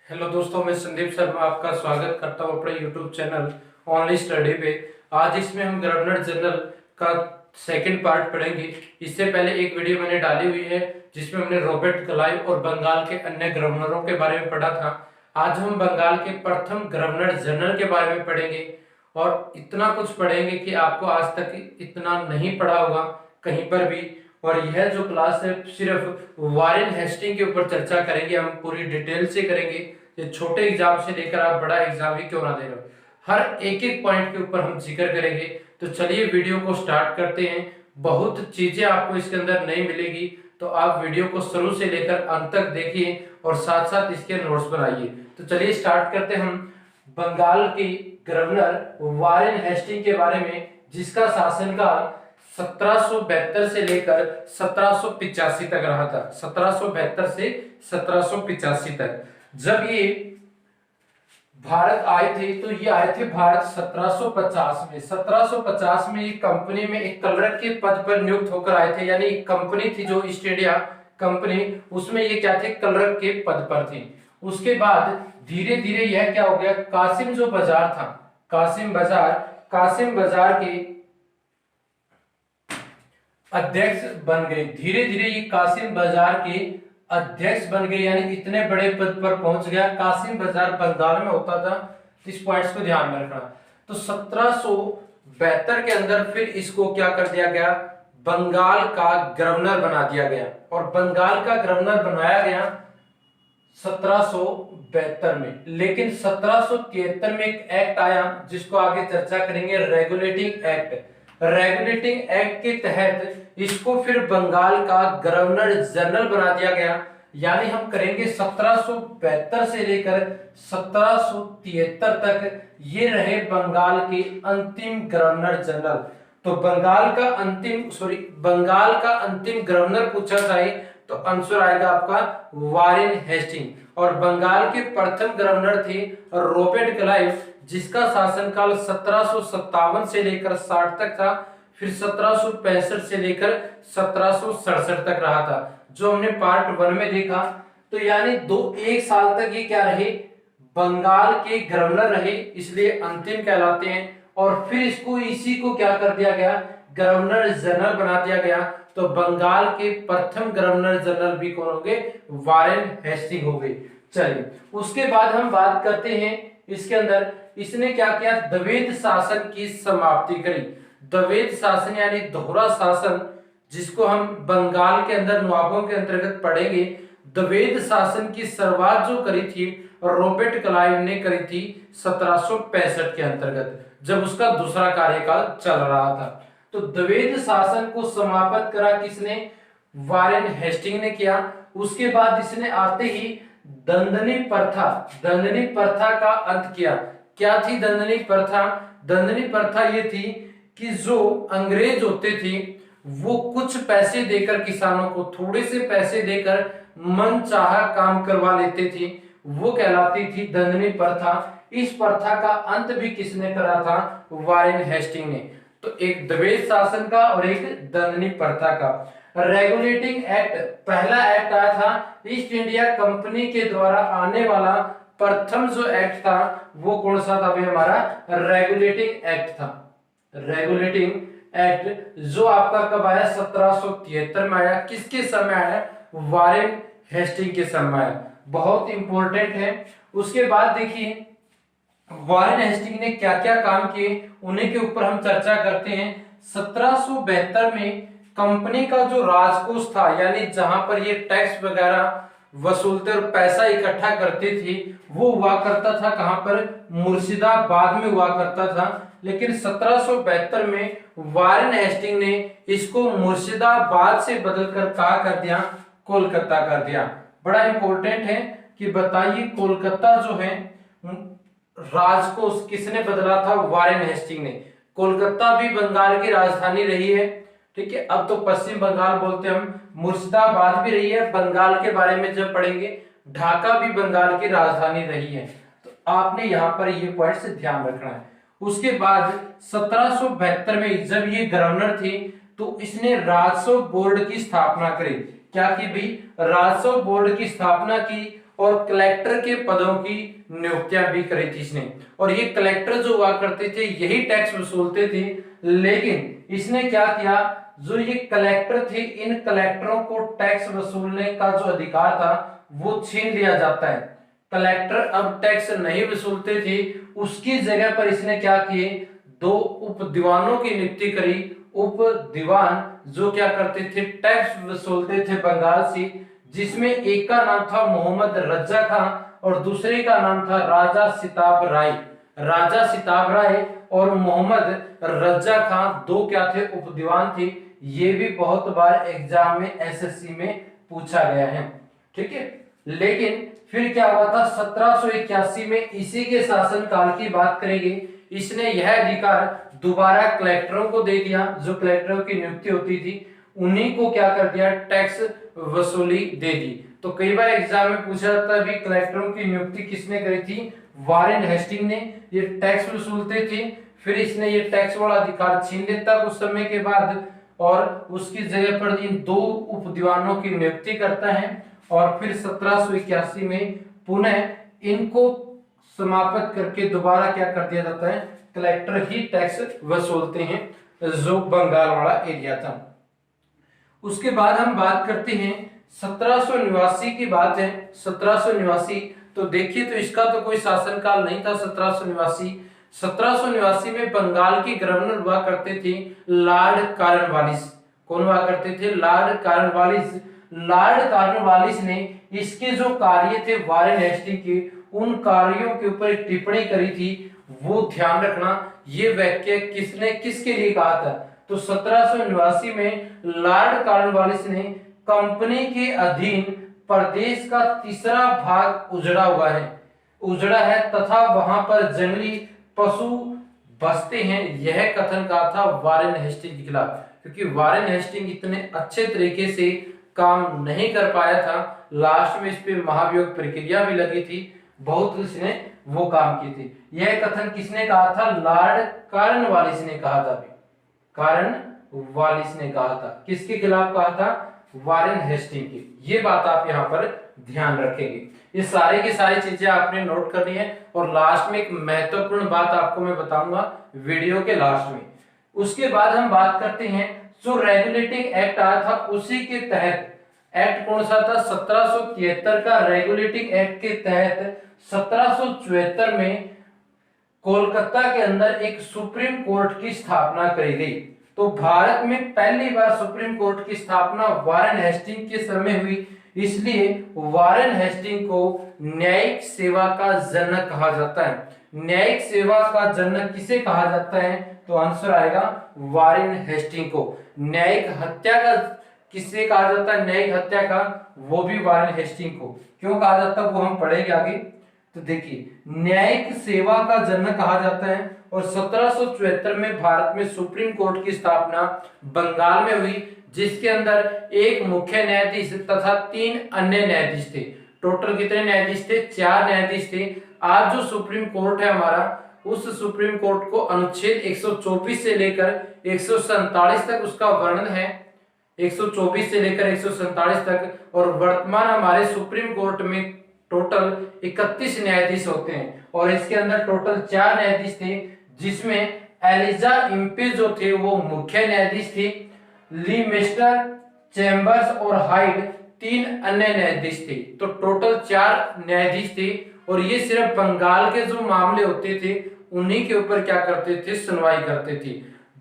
Hello दोस्तों, मैं संदीप शर्मा आपका स्वागत करता हूं अपने यूट्यूब चैनल ऑनलाइन स्टडी पे। आज इसमें हम गवर्नर जनरल का सेकंड पार्ट पढ़ेंगे। इससे पहले एक वीडियो मैंने डाली हुई है जिसमें हमने रॉबर्ट क्लाइव और बंगाल के अन्य गवर्नरों के बारे में पढ़ा था। आज हम बंगाल के प्रथम गवर्नर जनरल के बारे में पढ़ेंगे और इतना कुछ पढ़ेंगे कि आपको आज तक इतना नहीं पढ़ा होगा कहीं पर भी। और यह जो क्लास है सिर्फ वारेन हेस्टिंग के ऊपर चर्चा करेंगे, हम पूरी डिटेल से करेंगे। ये छोटे एग्जाम से लेकर आप बड़ा एग्जाम ही क्यों ना दे रहे हो, हर एक एक पॉइंट के ऊपर हम जिक्र करेंगे। तो चलिए वीडियो को स्टार्ट करते हैं। बहुत चीजें आपको इसके अंदर नहीं मिलेगी, तो आप वीडियो को शुरू से लेकर अंत तक देखिए और साथ साथ इसके नोट्स बनाइए। तो चलिए स्टार्ट करते हैं हम बंगाल के गवर्नर वारेन हेस्टिंग के बारे में, जिसका शासनकाल 1772 से लेकर 1785 तक रहा था। 1772 से 1785 तक जब ये भारत आए थे, तो ये आए थे भारत 1750 में। 1750 में ये कंपनी में एक क्लर्क के पद पर नियुक्त होकर आए थे। यानी एक कंपनी थी जो ईस्ट इंडिया कंपनी, उसमें ये क्या थे, क्लर्क के पद पर थे। उसके बाद धीरे धीरे यह क्या हो गया, कासिम जो बाजार था, कासिम बाजार के अध्यक्ष बन गए। धीरे धीरे ये कासिम बाजार के अध्यक्ष बन गए, यानी इतने बड़े पद पर पहुंच गया। कासिम बाजार बंगाल में होता था, इस पॉइंट्स को ध्यान में रखना। तो 1772 के अंदर फिर इसको क्या कर दिया गया, बंगाल का गवर्नर बना दिया गया। और बंगाल का गवर्नर बनाया गया 1772 में। लेकिन 1773 में एक एक्ट आया जिसको आगे चर्चा करेंगे, रेगुलेटिंग एक्ट। रेगुलेटिंग एक्ट के तहत इसको फिर बंगाल का गवर्नर जनरल बना दिया गया। यानी हम करेंगे 1772 से लेकर 1773 तक ये रहे बंगाल के अंतिम गवर्नर जनरल। तो बंगाल का अंतिम गवर्नर पूछा जाए तो आंसर आएगा आपका वारेन हेस्टिंग। और बंगाल के प्रथम गवर्नर थे रॉबर्ट क्लाइव, जिसका शासनकाल 1757 से लेकर 60 तक था। फिर 1765 से लेकर 1767 तक रहा था, जो हमने पार्ट 1 में देखा। तो यानी एक साल तक ये क्या रहे, बंगाल के गवर्नर रहे, इसलिए अंतिम कहलाते हैं। और फिर इसी को क्या कर दिया गया, गवर्नर जनरल बना दिया गया। तो बंगाल के प्रथम गवर्नर जनरल भी कौन हो गए, वारेन हेस्टिंग हो गए। चलिए उसके बाद हम बात करते हैं इसके अंदर इसने क्या किया, द्वैध शासन की समाप्ति करी। द्वैध शासन यानी दोहरा शासन, जिसको हम बंगाल के अंदर नवाबों के अंतर्गत पढ़ेंगे। द्वैध शासन की शुरुआत जो करी थी रॉबर्ट क्लाइव ने करी थी 1765 के अंतर्गत, जब उसका दूसरा कार्यकाल चल रहा था। तो द्वैध शासन को समाप्त करा किसने, वारेन हेस्टिंग ने किया। उसके बाद इसने आते ही दंडनी प्रथा का अंत किया। क्या थी दंडनी प्रथा, दंडनी प्रथा ये थी कि जो अंग्रेज होते थे वो कुछ पैसे देकर किसानों को, थोड़े से पैसे देकर मनचाहा काम करवा लेते थे, वो कहलाती थी दंडनी प्रथा। इस प्रथा का अंत भी किसने करा था, वारेन हेस्टिंग ने। तो एक द्वैध शासन का और एक दंडनी प्रथा का। रेगुलेटिंग एक्ट, पहला एक्ट आया था ईस्ट इंडिया कंपनी के द्वारा आने वाला प्रथम जो एक्ट था वो कौन सा था भाई, हमारा रेगुलेटिंग एक्ट था। रेगुलेटिंग एक्ट जो आपका कब आया, 1773 में आया। किसके समय आया, वारेन हेस्टिंग के समय आया। बहुत इंपॉर्टेंट है। उसके बाद देखिए वारेन हेस्टिंग ने क्या क्या काम किए, उन्हीं के ऊपर हम चर्चा करते हैं। 1772 में कंपनी का जो राजकोष था, यानी जहां पर ये टैक्स वगैरह वसूलते और पैसा इकट्ठा करते थे, वो हुआ करता था कहां पर, मुर्शिदाबाद में हुआ करता था। लेकिन 1772 में वारेन हेस्टिंग ने इसको मुर्शिदाबाद से बदलकर कहा कर दिया, कोलकाता कर दिया। बड़ा इंपॉर्टेंट है कि बताइए कोलकाता जो है राजकोष किसने बदला था, वारेन हेस्टिंग ने। कोलकाता भी बंगाल की राजधानी रही है, ठीक है। अब तो पश्चिम बंगाल बोलते हैं हम। मुर्शिदाबाद भी रही है, बंगाल के बारे में जब पढ़ेंगे। ढाका भी बंगाल की राजधानी रही है। तो आपने यहाँ पर ये पॉइंट से ध्यान रखना है। उसके बाद 1772 में जब ये गवर्नर थे तो इसने राजस्व बोर्ड की स्थापना करी। क्या की भाई, राजस्व बोर्ड की स्थापना की। और कलेक्टर के पदों की नियुक्तियां भी करी थी इसने। और ये कलेक्टर जो हुआ करते थे यही टैक्स वसूलते थे, लेकिन इसने क्या किया, जो ये कलेक्टर थे इन कलेक्टरों को टैक्स वसूलने का जो अधिकार था वो छीन लिया जाता है। कलेक्टर अब टैक्स नहीं वसूलते थे, उसकी जगह पर इसने क्या किए, दो उप दीवानों की नियुक्ति करी। उप दीवान जो क्या करते थे, टैक्स वसूलते थे बंगाल से, जिसमें एक का नाम था मोहम्मद रज्जा खां और दूसरे का नाम था राजा सिताब राय। राजा सिताब राय और मोहम्मद रज्जा खां दो क्या थे, उप दीवान थे। ये भी बहुत बार एग्जाम में एसएससी में पूछा गया है, ठीक है। लेकिन फिर क्या हुआ था, 1781 में इसी के शासनकाल की बात करेंगे, इसने यह अधिकार दोबारा कलेक्टरों को दे दिया। जो कलेक्टरों की नियुक्ति होती थी उन्हीं को क्या कर दिया, टैक्स वसूली दे दी। तो कई बार एग्जाम में पूछा जाता है भी कलेक्टरों की नियुक्ति किसने करी थी, वारेन हेस्टिंग ने। ये टैक्स वसूलते थे, फिर इसने ये टैक्स वाला अधिकार छीन लेता कुछ समय के बाद और उसकी जगह पर इन दो उप दीवानों की नियुक्ति करता है और फिर 1781 में पुनः इनको समाप्त करके दोबारा क्या कर दिया जाता है, कलेक्टर ही टैक्स वसूलते हैं, जो बंगाल वाला एरिया था। उसके बाद हम बात करते हैं 1789 की बात है। 1789 तो देखिए, तो इसका तो कोई शासनकाल नहीं था। 1789 में बंगाल के गवर्नर हुआ करते थे लॉर्ड कॉर्नवालिस। कौन हुआ करते थे, लॉर्ड कॉर्नवालिस। लॉर्ड कॉर्नवालिस ने इसके जो कार्य थे वारेन हेस्टिंग के, उन कार्यों के ऊपर एक टिप्पणी करी थी। वो ध्यान रखना, ये वाक्य किसने किसके लिए कहा था। तो 1789 में लॉर्ड कॉर्नवालिस ने कंपनी के अधीन प्रदेश का तीसरा भाग उजड़ा हुआ है, उजड़ा है तथा वहां पर जंगली पशु बसते हैं, यह कथन कहा था वारेन हेस्टिंग के खिलाफ। क्योंकि वारेन हेस्टिंग इतने अच्छे तरीके से काम नहीं कर पाया था, लास्ट में इस पे महाभियोग प्रक्रिया भी लगी थी, बहुत इसने वो काम किए थे। यह कथन किसने कहा था, लॉर्ड कॉर्नवालिस ने कहा था। कॉर्नवालिस ने कहा था, किसके खिलाफ कहा था, वारेन हेस्टिंग के। ये बात आप यहाँ पर ध्यान रखेंगे। ये सारे की सारी चीजें आपने नोट करनी है और लास्ट में एक महत्वपूर्ण बात आपको मैं बताऊंगा वीडियो के लास्ट में। उसके बाद हम बात करते हैं जो रेगुलेटिंग एक्ट आया था, उसी के तहत एक्ट कौन सा था, 1773 का रेगुलेटिंग एक्ट के तहत 1774 में कोलकाता के अंदर एक सुप्रीम कोर्ट की स्थापना करी गई। तो भारत में पहली बार सुप्रीम कोर्ट की स्थापना वारेन हेस्टिंग के समय हुई, इसलिए वारेन हेस्टिंग को न्यायिक सेवा का जनक कहा जाता है। न्यायिक सेवा का जनक किसे कहा जाता है, तो आंसर आएगा वारेन हेस्टिंग को। न्यायिक हत्या का किसे कहा जाता है, न्यायिक हत्या का, वो भी वारेन हेस्टिंग को। क्यों कहा जाता है वो हम पढ़ेंगे आगे। तो देखिए, न्यायिक सेवा का जनक कहा जाता है और 1774 में भारत में सुप्रीम कोर्ट की स्थापना बंगाल में हुई, जिसके अंदर एक मुख्य न्यायाधीश तथा 3 अन्य न्यायाधीश थे। टोटल कितने न्यायाधीश थे, 4 न्यायाधीश थे। आज जो सुप्रीम कोर्ट है हमारा, उस सुप्रीम कोर्ट को अनुच्छेद 124 से लेकर 147 तक उसका वर्णन है, 124 से लेकर 147 तक। और वर्तमान हमारे सुप्रीम कोर्ट में टोटल 31 न्यायाधीश होते हैं और इसके अंदर टोटल 4 न्यायाधीश थे, जिसमें एलिजा इम्पे जो थे वो मुख्य न्यायाधीश थे, ली मेस्टर, चैम्बर्स और हाइड 3 अन्य न्यायाधीश थे। तो टोटल 4 न्यायाधीश थे और ये सिर्फ बंगाल के जो मामले होते थे उन्हीं के ऊपर क्या करते थे, सुनवाई करते थे।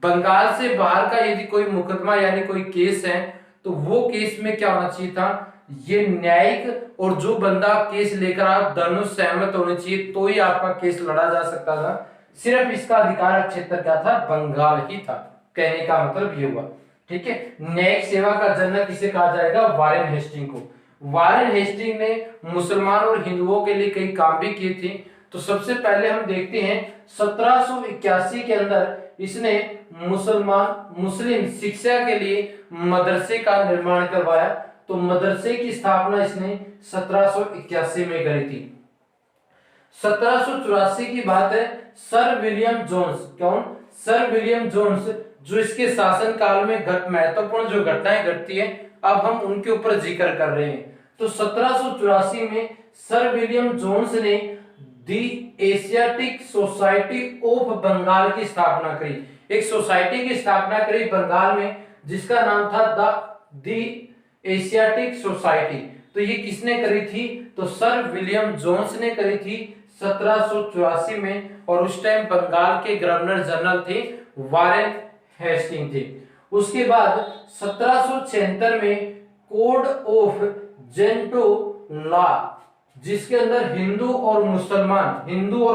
बंगाल से बाहर का यदि कोई मुकदमा यानी कोई केस है तो वो केस में क्या होना चाहिए था, ये न्यायिक और जो बंदा केस लेकर आप दोनों सहमत होने चाहिए, तो ही आपका केस लड़ा जा सकता था। सिर्फ इसका अधिकार क्षेत्र क्या था, बंगाल ही था। कहने का मतलब ये हुआ, ठीक है। न्यायिक सेवा का जनक किसे कहा जाएगा, वारेन हेस्टिंग को। वारेन हेस्टिंग ने मुसलमान और हिंदुओं के लिए कई काम भी किए थे। तो सबसे पहले हम देखते हैं 1781 के अंदर इसने मुस्लिम शिक्षा के लिए मदरसे का निर्माण करवाया। तो मदरसे की स्थापना इसने 1781 में करी थी। 1784 की बात है, सर विलियम जोन्स। कौन, सर विलियम जोन्स, जो इसके शासन काल में महत्वपूर्ण जो घटनाएं घटती है, अब हम उनके ऊपर जिक्र कर रहे हैं। तो 1784 में सर विलियम जोन्स ने दी एशियाटिक सोसाइटी ऑफ बंगाल की स्थापना करी। एक सोसाइटी की स्थापना करी बंगाल में जिसका नाम था दी एशियाटिक सोसाइटी। तो ये किसने करी थी? तो सर विलियम जोन्स ने करी थी 1784 में, और उस टाइम बंगाल के गवर्नर जनरल थे वारेन हेस्टिंग थे। उसके बाद 1776 में कोड ऑफ जेंटो लॉ, जिसके अंदर हिंदू और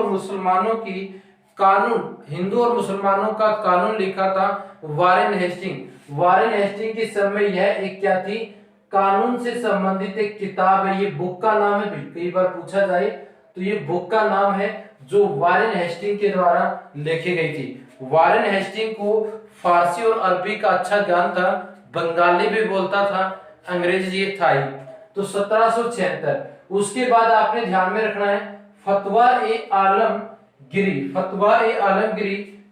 मुसलमानों की कानून, हिंदू और मुसलमानों का कानून लिखा था वारेन हेस्टिंग के समय यह एक क्या थी? कानून से संबंधित एक किताब है। ये बुक का नाम है, कई बार पूछा जाए तो ये बुक का नाम है जो वारेन हेस्टिंग के द्वारा लिखी गई थी। वारेन हेस्टिंग को फारसी और अरबी का अच्छा ज्ञान था, बंगाली भी बोलता था, अंग्रेजी ये था ही। तो 1776। उसके बाद आपने ध्यान में रखना है फतवा ए आलमगिरी,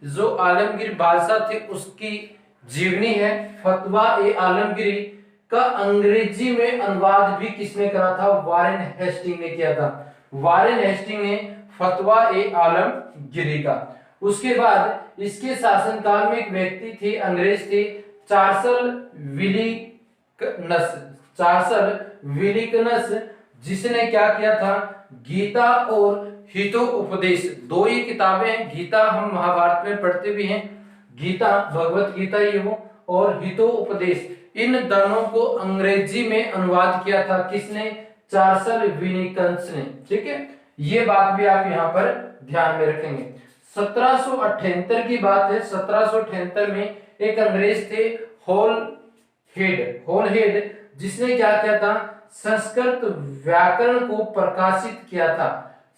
जो आलमगीर बादशाह थे उसकी जीवनी है। फतवा ए आलमगिरी का अंग्रेजी में अनुवाद भी किसने करा था? वारेन हेस्टिंग ने किया था। वारेन हेस्टिंग ने फतवा ए आलमगिरी का। उसके बाद इसके शासनकाल में एक व्यक्ति थे, अंग्रेज थे, चार्ल्स विलिकनस, जिसने क्या किया था? गीता और हितोपदेश, दो ही किताबें हैं। गीता हम महाभारत में पढ़ते भी हैं, गीता भगवत गीता ये हो, और हितोपदेश, इन दोनों को अंग्रेजी में अनुवाद किया था किसने? चार्ल्स विलिकन्स ने। ठीक है, ये बात भी आप यहाँ पर ध्यान में रखेंगे। 1778 की बात है। 1778 में एक अंग्रेज थे हॉलहेड, जिसने क्या किया था? संस्कृत व्याकरण को प्रकाशित किया था।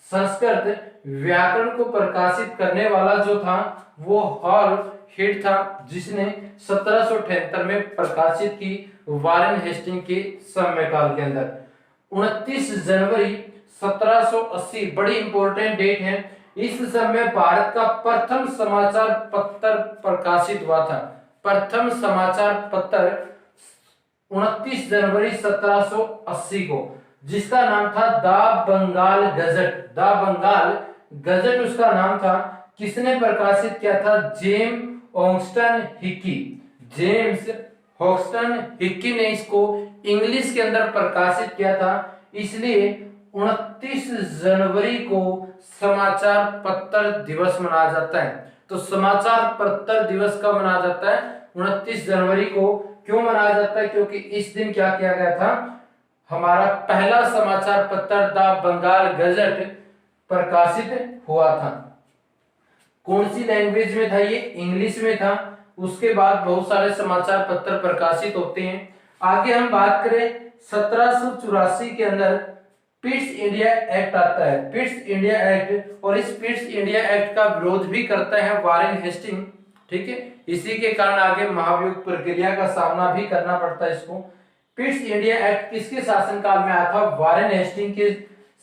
संस्कृत व्याकरण को प्रकाशित करने वाला जो था वो हॉलहेड था, जिसने 1778 में प्रकाशित की वारेन हेस्टिंग के समयकाल के अंदर। 29 जनवरी 1780 बड़ी इंपॉर्टेंट डेट है। इस समय भारत का प्रथम समाचार पत्र प्रकाशित हुआ था। प्रथम समाचार पत्र 29 जनवरी 1780 को, जिसका नाम था द बंगाल गजट उसका नाम था। किसने प्रकाशित किया था? जेम्स हॉक्स्टन हिक्की ने इसको इंग्लिश के अंदर प्रकाशित किया था। इसलिए 29 जनवरी को समाचार पत्र दिवस मनाया जाता है। तो समाचार पत्र दिवस कब मनाया जाता है? 29 जनवरी को। क्यों मनाया जाता है? क्योंकि इस दिन क्या किया गया था? हमारा पहला समाचार पत्र द बंगाल गजट प्रकाशित हुआ था। कौन सी लैंग्वेज में था ये? इंग्लिश में था। उसके बाद बहुत सारे समाचार पत्र प्रकाशित होते हैं। आगे हम बात करें 1784 के अंदर पिट्स इंडिया एक्ट आता है। पिट्स इंडिया एक्ट, और इस पिट्स इंडिया एक्ट का विरोध भी करता है वारेन हेस्टिंग। ठीक है, इसी के कारण आगे महाभियोग प्रक्रिया का सामना भी करना पड़ता है इसको। पिट्स इंडिया एक्ट किसके शासनकाल में आया था? वारेन हेस्टिंग के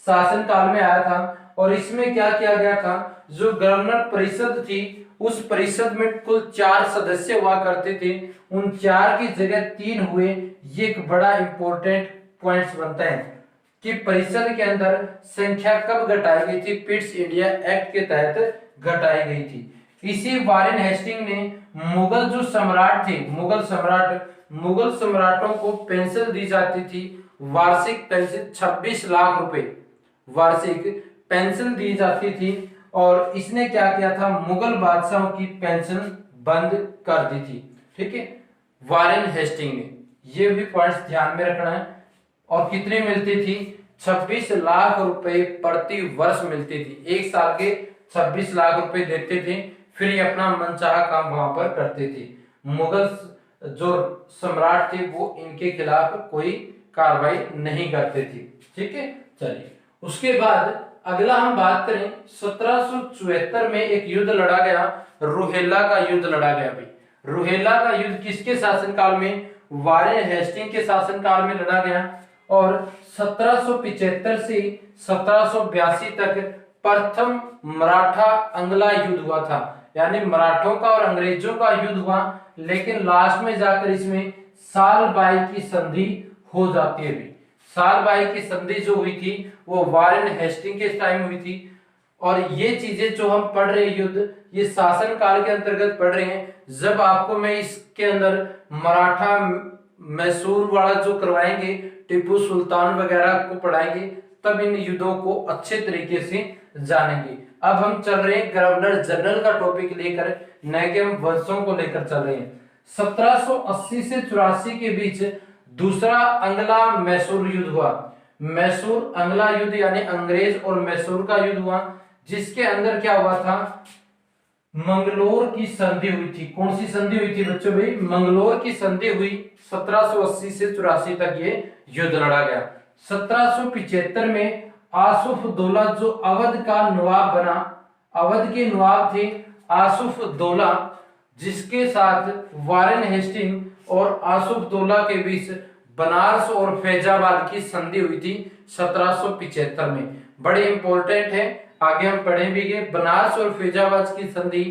शासनकाल में आया था। और इसमें क्या किया गया था? जो गवर्नर परिषद थी, उस परिषद में कुल 4 सदस्य हुआ करते थे, उन 4 की जगह 3 हुए। ये एक बड़ा इंपॉर्टेंट पॉइंट्स बनता है कि परिषद के अंदर संख्या कब घटाई गई थी? पिट्स इंडिया एक्ट के तहत घटाई गई थी। इसी वारेन हेस्टिंग ने मुगल जो सम्राट थे, मुगल सम्राटों को पेंशन दी जाती थी, वार्षिक पेंशन 26 लाख रुपए वार्षिक पेंशन दी जाती थी। और इसने क्या किया था? मुगल बादशाहों की पेंशन बंद कर दी थी। ठीक है, वारेन हेस्टिंग ने। ये भी पॉइंट्स ध्यान में रखना है। और कितनी मिलती थी? 26 लाख रुपए प्रति वर्ष मिलती थी। एक साल के 26 लाख रुपए देते थे, फिर ये अपना मनचाहा काम वहां पर करते थे। मुगल जो सम्राट थे वो इनके खिलाफ कोई कार्रवाई नहीं करते थे। ठीक है, चलिए उसके बाद अगला हम बात करें 1774 में एक युद्ध लड़ा गया, रोहेला का युद्ध लड़ा गया। भाई रोहेला का युद्ध किसके शासनकाल में? वारेन हेस्टिंग के शासनकाल में लड़ा गया। और 1775 से 1782 तक प्रथम मराठा अंगला युद्ध हुआ था, यानी मराठों का और अंग्रेजों का युद्ध हुआ। लेकिन लास्ट में जाकर इसमें साल बाई की संधि हो जाती है। साल बाई की संधि जो हुई थी वो वारेन हेस्टिंग के टाइम हुई थी। और ये चीजें जो हम पढ़ रहे हैं युद्ध, ये शासन काल के अंतर्गत पढ़ रहे हैं। जब आपको मैं इसके अंदर मराठा मैसूर वाला जो करवाएंगे, टीपू सुल्तान वगैरह को पढ़ाएंगे, तब इन युद्धों को अच्छे तरीके से जानेंगे। अब हम चल रहे हैं गवर्नर जनरल का टॉपिक लेकर, न कि हम वंशों को लेकर चल रहे हैं। 1780 से 84 के बीच दूसरा अंगला मैसूर युद्ध हुआ। मैसूर अंगला युद्ध यानी अंग्रेज और मैसूर का युद्ध हुआ, जिसके अंदर क्या हुआ था, मंगलोर की संधि हुई थी। कौन सी संधि हुई थी बच्चों भाई? मंगलोर की संधि हुई। 1780 से 84 तक ये युद्ध लड़ा गया। 1775 में आसुफदौला जो अवध का नवाब बना, अवध के नवाब थे आसुफदौला, जिसके साथ वारेन हेस्टिंग और आसुफदौला के बीच बनारस और फैजाबाद की संधि हुई थी 1775 में। बड़े इंपॉर्टेंट है, आगे हम पढ़ेंगे। बनारस और फैजाबाद की संधि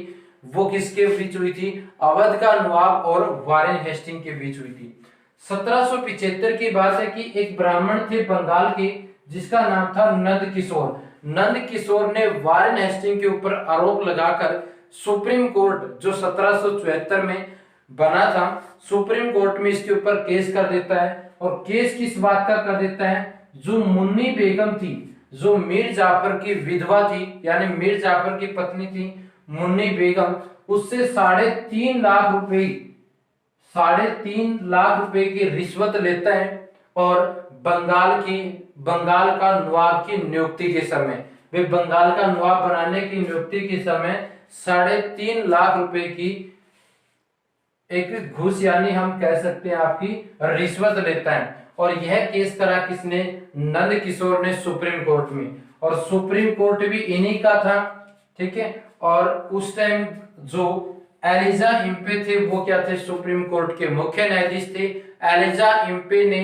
वो किसके बीच हुई थी? अवध का नवाब और वारेन हेस्टिंग के बीच हुई थी। 1775 की बात है कि एक ब्राह्मण थे बंगाल के, जिसका नाम था नंद किशोर। नंद किशोर ने वारेन हेस्टिंग के ऊपर आरोप लगाकर सुप्रीम कोर्ट जो 1774 में बना था, सुप्रीम कोर्ट में इसके ऊपर केस कर देता है। और केस किस बात का कर देता है? जो मुन्नी बेगम थी, जो मीर जाफर की विधवा थी, यानी मीर जाफर की पत्नी थी मुन्नी बेगम, उससे 3.5 लाख रुपए, 3.5 लाख रुपए की रिश्वत लेता है। और बंगाल का नवाब की नियुक्ति के समय, वे बंगाल का नवाब बनाने की नियुक्ति के समय 3.5 लाख रुपए की एक घूस यानी हम कह सकते हैं आपकी रिश्वत लेता है। और यह केस करा किसने? नंद किशोर ने सुप्रीम कोर्ट में। और सुप्रीम कोर्ट भी इन्हीं का था, ठीक है। और उस टाइम जो एलिजा इम्पे थे वो क्या थे? सुप्रीम कोर्ट के मुख्य न्यायाधीश थे। एलिजा इम्पे ने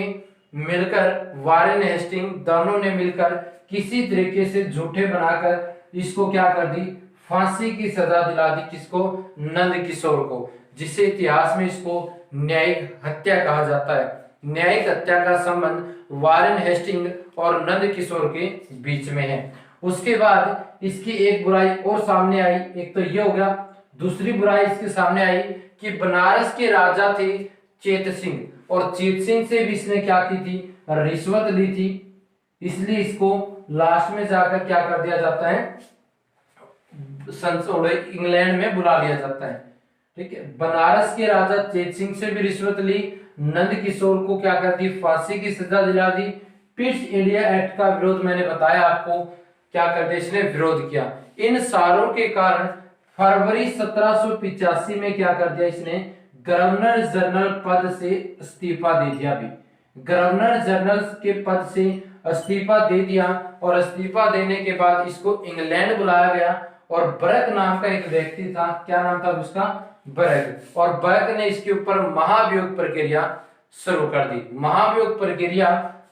मिलकर, वारेन हेस्टिंग दोनों ने मिलकर किसी तरीके से झूठे बनाकर इसको क्या कर दी? फांसी की सजा दिला दी। किसको? नंद किशोर को, जिसे इतिहास में इसको न्यायिक हत्या कहा जाता है। न्यायिक हत्या का संबंध वारेन हेस्टिंग और नंद किशोर के बीच में है। उसके बाद इसकी एक बुराई और सामने आई। एक तो ये हो गया, दूसरी बुराई इसके सामने आई कि बनारस के राजा थे चेत सिंह, और चेत सिंह से भी इसने क्या की थी? रिश्वत ली थी। इसलिए इसको लास्ट में जाकर क्या कर दिया जाता है? इंग्लैंड में बुला लिया जाता है, ठीक है। बनारस के राजा चेत सिंह से भी रिश्वत ली, नंद किशोर को क्या कर दी? फांसी की सजा दिला दी। पिट्स इंडिया एक्ट का विरोध मैंने बताया आपको, क्या कर दिया इसने? विरोध किया। इन सारों के कारण फरवरी 1785 में क्या कर दिया इसने? गवर्नर जनरल पद से इस्तीफा दे दिया। भी गवर्नर जनरल के पद से इस्तीफा दे दिया। और इस्तीफा देने के बाद इसको इंग्लैंड बुलाया गया। और बर्क नाम का एक व्यक्ति था, क्या नाम था उसका? बर्क। और बर्क ने इसके ऊपर महाभियोग प्रक्रिया शुरू कर दी। महाभियोग प्रक्रिया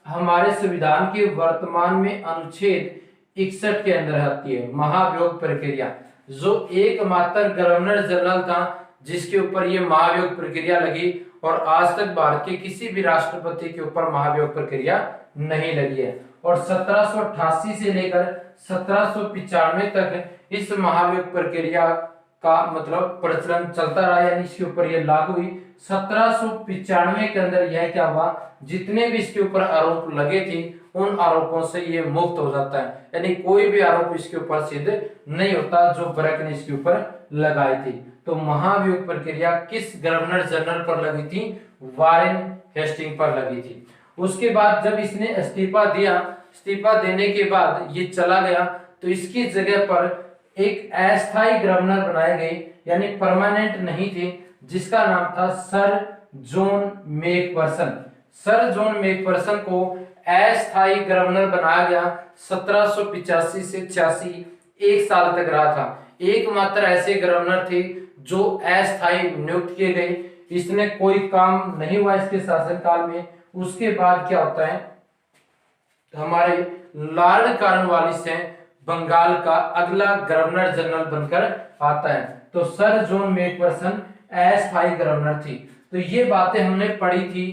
हमारे संविधान के वर्तमान में अनुच्छेद 61 के अंदर आती है। महाभियोग प्रक्रिया, जो एकमात्र गवर्नर जनरल था जिसके ऊपर ये महाभियोग प्रक्रिया लगी, और आज तक भारत के किसी भी राष्ट्रपति के ऊपर महाभियोग प्रक्रिया नहीं लगी है। और 1788 से लेकर 1795 तक इस महाभियोग प्रक्रिया का मतलब प्रचलन चलता रहा, यानी इसके ऊपर यह लागू हुई। 1795 के अंदर यह क्या हुआ? जितने भी इसके ऊपर आरोप लगे थे उन आरोपों से ये मुक्त हो जाता है, यानी कोई भी आरोप इसके ऊपर सिद्ध नहीं होता जो बर्क ने इसके ऊपर लगाई थी। तो महाभियोग प्रक्रिया किस गवर्नर जनरल पर लगी थी? वारेन हेस्टिंग पर लगी थी। उसके बाद जब इसने इस्तीफा दिया, इस्तीफा देने के बाद ये चला गया, तो इसकी जगह पर एक अस्थायी गवर्नर बनाए गए, यानी परमानेंट नहीं थे, जिसका नाम था sir John Macpherson. Sir John Macpherson को अस्थायी गवर्नर बनाया गया। 1785 से 86 1 साल तक रहा था। एकमात्र ऐसे गवर्नर थे जो अस्थायी नियुक्त किए गए। इसने कोई काम नहीं हुआ इसके शासनकाल में। उसके बाद क्या होता है? हमारे लॉर्ड कॉर्नवालिस हैं बंगाल का अगला गवर्नर जनरल बनकर आता है। तो सर जॉन मैकफर्सन अस्थायी गवर्नर थी। तो ये बातें हमने पढ़ी थी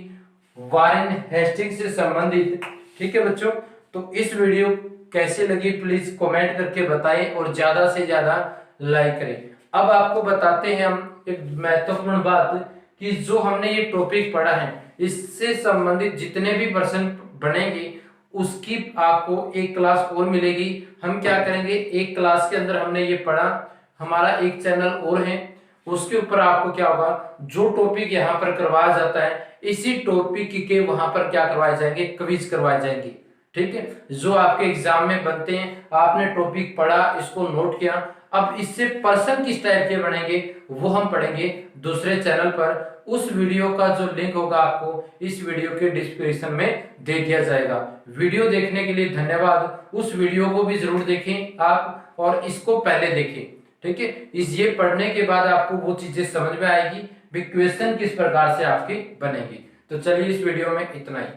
वारेन हेस्टिंग से संबंधित ठीक है बच्चों, तो इस वीडियो कैसे लगी प्लीज कमेंट करके बताएं और ज्यादा से ज्यादा लाइक करें। अब आपको बताते हैं हम एक महत्वपूर्ण बात कि जो हमने ये टॉपिक पढ़ा है इससे संबंधित जितने भी प्रश्न बनेंगे उसकी आपको एक क्लास और मिलेगी। हम क्या करेंगे, एक क्लास के अंदर हमने ये पढ़ा, हमारा एक चैनल और है, उसके ऊपर आपको क्या होगा, जो टॉपिक यहाँ पर करवाया जाता है इसी टॉपिक के वहां पर क्या करवाए जाएंगे, क्विज करवाए जाएंगे। ठीक है, जो आपके एग्जाम में बनते हैं, आपने टॉपिक पढ़ा, इसको नोट किया, अब इससे प्रश्न किस टाइप के बनेंगे वो हम पढ़ेंगे दूसरे चैनल पर। उस वीडियो का जो लिंक होगा आपको इस वीडियो के डिस्क्रिप्शन में दे दिया जाएगा। वीडियो देखने के लिए धन्यवाद। उस वीडियो को भी जरूर देखें आप और इसको पहले देखें। ठीक है, इस ये पढ़ने के बाद आपको वो चीजें समझ में आएगी भी क्वेश्चन किस प्रकार से आपके बनेंगे। तो चलिए इस वीडियो में इतना ही।